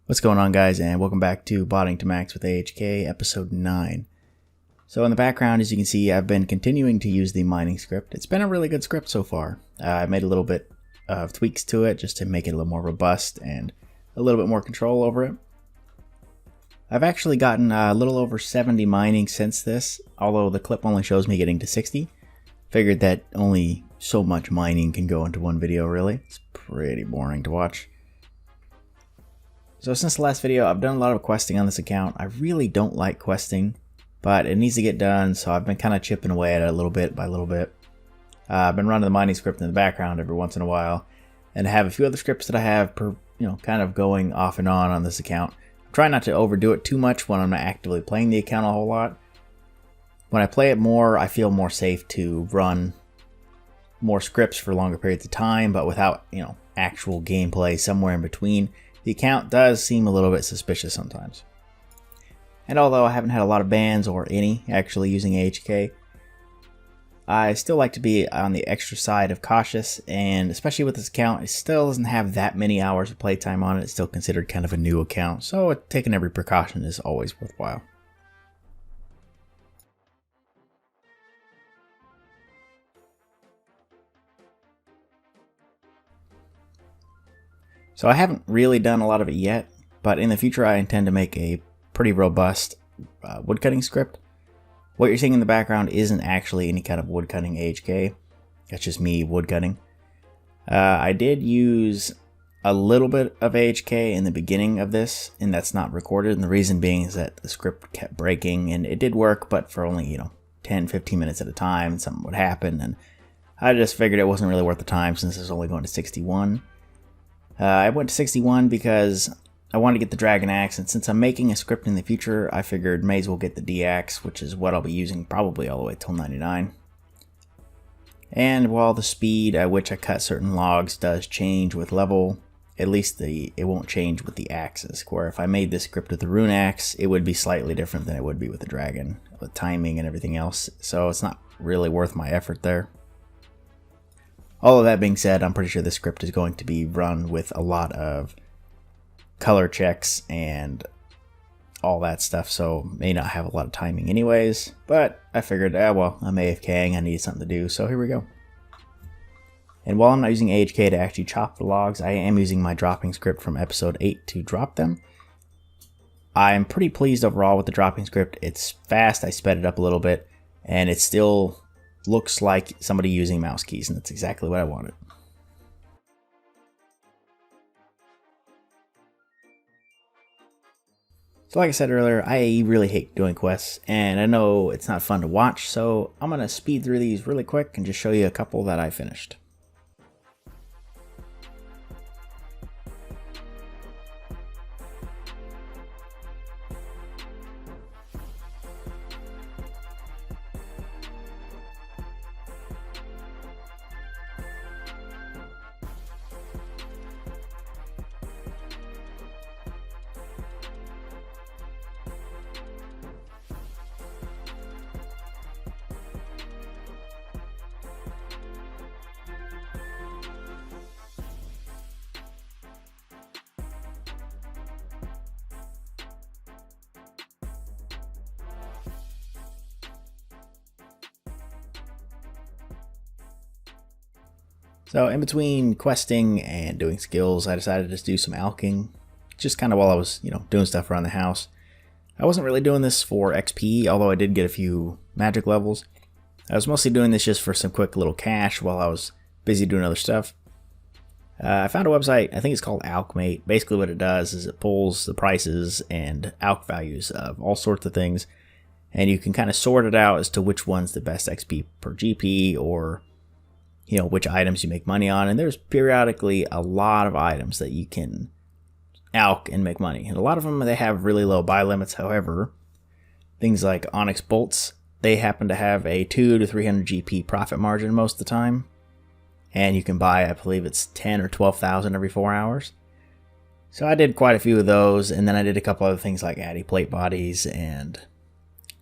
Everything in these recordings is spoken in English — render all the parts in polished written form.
What's going on, guys, and welcome back to Botting to Max with AHK episode 9. So in the background, as you can see, I've been continuing to use the mining script. It's been a really good script so far. I made a little bit of tweaks to it just to make it a little more robust and a little bit more control over it. I've actually gotten a little over 70 mining since this, although the clip only shows me getting to 60. Figured that only so much mining can go into one video, really. It's pretty boring to watch. So since the last video, I've done a lot of questing on this account. I really don't like questing, but it needs to get done, so I've been kind of chipping away at it a little bit by little bit. I've been running the mining script in the background every once in a while, and I have a few other scripts that I have kind of going off and on this account. I'm trying not to overdo it too much when I'm not actively playing the account a whole lot. When I play it more, I feel more safe to run more scripts for longer periods of time, but without, actual gameplay somewhere in between. The account does seem a little bit suspicious sometimes. And although I haven't had a lot of bans or any actually using AHK, I still like to be on the extra side of cautious, and especially with this account, it still doesn't have that many hours of playtime on it. It's still considered kind of a new account, so taking every precaution is always worthwhile. So I haven't really done a lot of it yet, but in the future I intend to make a pretty robust woodcutting script. What you're seeing in the background isn't actually any kind of woodcutting AHK. That's just me woodcutting. I did use a little bit of AHK in the beginning of this, and that's not recorded. And the reason being is that the script kept breaking, and it did work, but for only 10-15 minutes at a time, something would happen, and I just figured it wasn't really worth the time since it's only going to 61. I went to 61 because I wanted to get the Dragon Axe, and since I'm making a script in the future, I figured may as well get the D-Axe, which is what I'll be using probably all the way till 99. And while the speed at which I cut certain logs does change with level, at least it won't change with the axes, where if I made this script with the Rune Axe, it would be slightly different than it would be with the Dragon, with timing and everything else, so it's not really worth my effort there. All of that being said, I'm pretty sure this script is going to be run with a lot of color checks and all that stuff, so may not have a lot of timing anyways, but I figured, well, I'm AFKing, I need something to do, so here we go. And while I'm not using AHK to actually chop the logs, I am using my dropping script from episode 8 to drop them. I'm pretty pleased overall with the dropping script. It's fast, I sped it up a little bit, and it still looks like somebody using mouse keys, and that's exactly what I wanted. So like I said earlier, I really hate doing quests, and I know it's not fun to watch, so I'm going to speed through these really quick and just show you a couple that I finished. So in between questing and doing skills, I decided to just do some alking, just kind of while I was, doing stuff around the house. I wasn't really doing this for XP, although I did get a few magic levels. I was mostly doing this just for some quick little cash while I was busy doing other stuff. I found a website, I think it's called Alkmate. Basically what it does is it pulls the prices and alk values of all sorts of things, and you can kind of sort it out as to which one's the best XP per GP, or which items you make money on. And there's periodically a lot of items that you can alk and make money. And a lot of them, they have really low buy limits. However, things like Onyx Bolts, they happen to have a 200 to 300 GP profit margin most of the time. And you can buy, I believe it's 10 or 12,000 every 4 hours. So I did quite a few of those, and then I did a couple other things like Addy plate bodies, and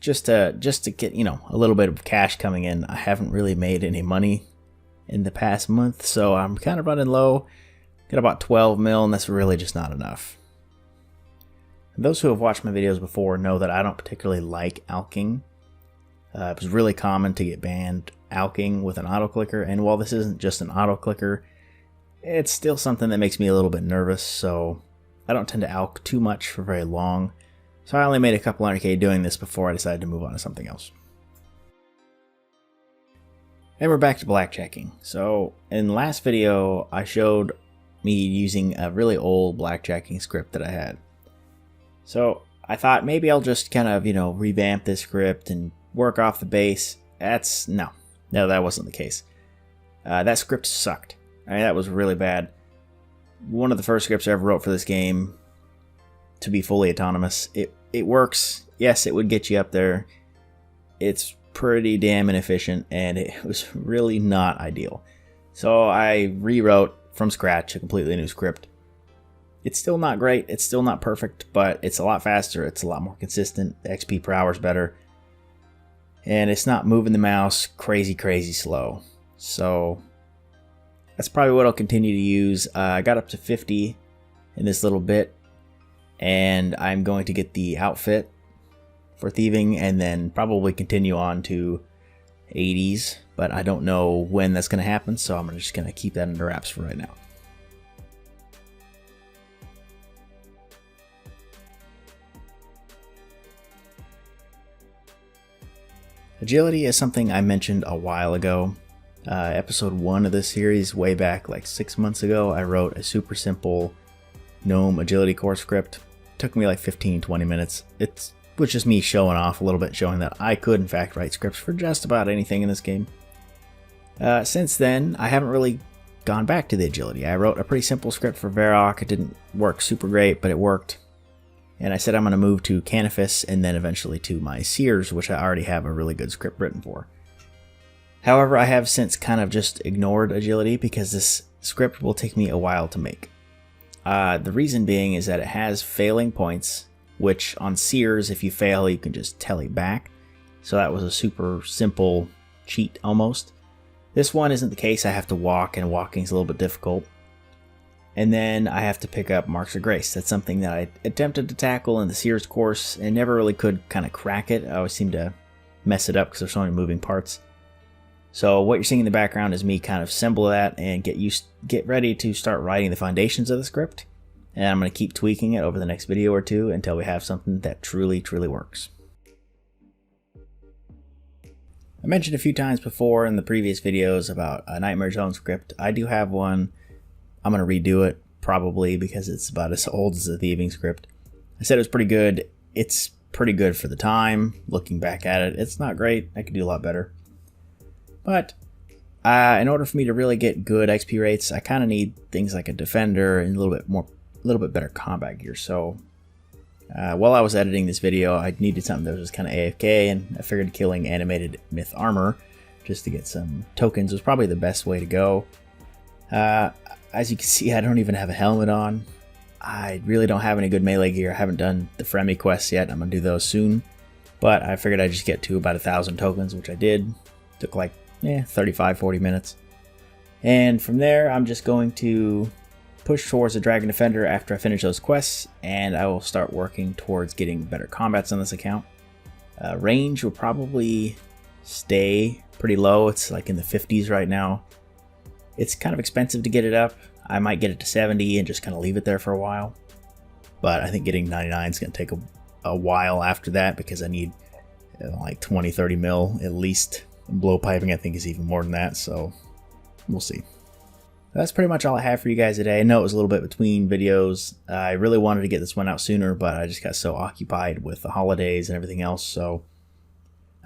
just to get, a little bit of cash coming in. I haven't really made any money in the past month, so I'm kind of running low. Got about 12 mil, and that's really just not enough. Those who have watched my videos before know that I don't particularly like Alking. It was really common to get banned Alking with an auto clicker, and while this isn't just an auto clicker, it's still something that makes me a little bit nervous, so I don't tend to alk too much for very long. So I only made a couple 100k doing this before I decided to move on to something else. And we're back to blackjacking. So in the last video, I showed me using a really old blackjacking script that I had. So I thought maybe I'll just kind of, revamp this script and work off the base. No, that wasn't the case. That script sucked. That was really bad. One of the first scripts I ever wrote for this game to be fully autonomous. It works. Yes, it would get you up there. It's pretty damn inefficient, and it was really not ideal. So I rewrote from scratch a completely new script. It's still not great. It's still not perfect, but it's a lot faster. It's a lot more consistent. The XP per hour is better. And it's not moving the mouse crazy slow. So that's probably what I'll continue to use. I got up to 50 in this little bit, and I'm going to get the outfit for thieving and then probably continue on to 80s, but I don't know when that's going to happen, so I'm just going to keep that under wraps for right now. Agility is something I mentioned a while ago. Episode 1 of this series, way back like 6 months ago, I wrote a super simple GNOME agility core script. It took me like 15-20 minutes. It was just me showing off a little bit, showing that I could in fact write scripts for just about anything in this game. Since then, I haven't really gone back to the agility. I wrote a pretty simple script for Varrock. It didn't work super great, but it worked. And I said I'm going to move to Canifis and then eventually to my Sears, which I already have a really good script written for. However, I have since kind of just ignored agility because this script will take me a while to make. The reason being is that it has failing points, which on Sears, if you fail, you can just tele back. So that was a super simple cheat almost. This one isn't the case. I have to walk, and walking is a little bit difficult. And then I have to pick up Marks of Grace. That's something that I attempted to tackle in the Sears course and never really could kind of crack it. I always seem to mess it up because there's so many moving parts. So what you're seeing in the background is me kind of assemble that and get ready to start writing the foundations of the script. And I'm going to keep tweaking it over the next video or two until we have something that truly works. I mentioned a few times before in the previous videos about a Nightmare Zone script. I do have one. I'm going to redo it probably because it's about as old as the thieving script. I said it was pretty good. It's pretty good for the time. Looking back at it, it's not great. I could do a lot better. But in order for me to really get good XP rates, I kind of need things like a defender and a little bit better combat gear. So while I was editing this video, I needed something that was just kind of AFK, and I figured killing animated myth armor just to get some tokens was probably the best way to go. As you can see, I don't even have a helmet on. I really don't have any good melee gear. I haven't done the Fremi quests yet. I'm going to do those soon. But I figured I'd just get to about 1,000 tokens, which I did. Took like 35-40 minutes. And from there, I'm just going to push towards the Dragon Defender after I finish those quests, and I will start working towards getting better combats on this account. Range will probably stay pretty low. It's like in the 50s right now. It's kind of expensive to get it up. I might get it to 70 and just kind of leave it there for a while. But I think getting 99 is going to take a while after that because I need like 20-30 mil at least. Blowpiping I think is even more than that, so we'll see. That's pretty much all I have for you guys today. I know it was a little bit between videos. I really wanted to get this one out sooner, but I just got so occupied with the holidays and everything else. So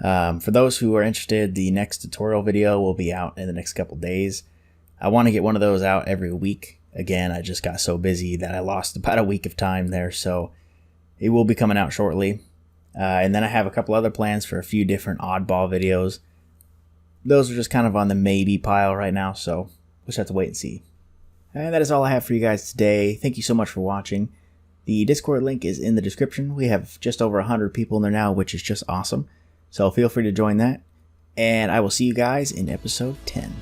for those who are interested, the next tutorial video will be out in the next couple days. I want to get one of those out every week. Again, I just got so busy that I lost about a week of time there, so it will be coming out shortly. And then I have a couple other plans for a few different oddball videos. Those are just kind of on the maybe pile right now, so we'll just have to wait and see. And that is all I have for you guys today. Thank you so much for watching. The Discord link is in the description. We have just over 100 people in there now, which is just awesome. So feel free to join that. And I will see you guys in episode 10.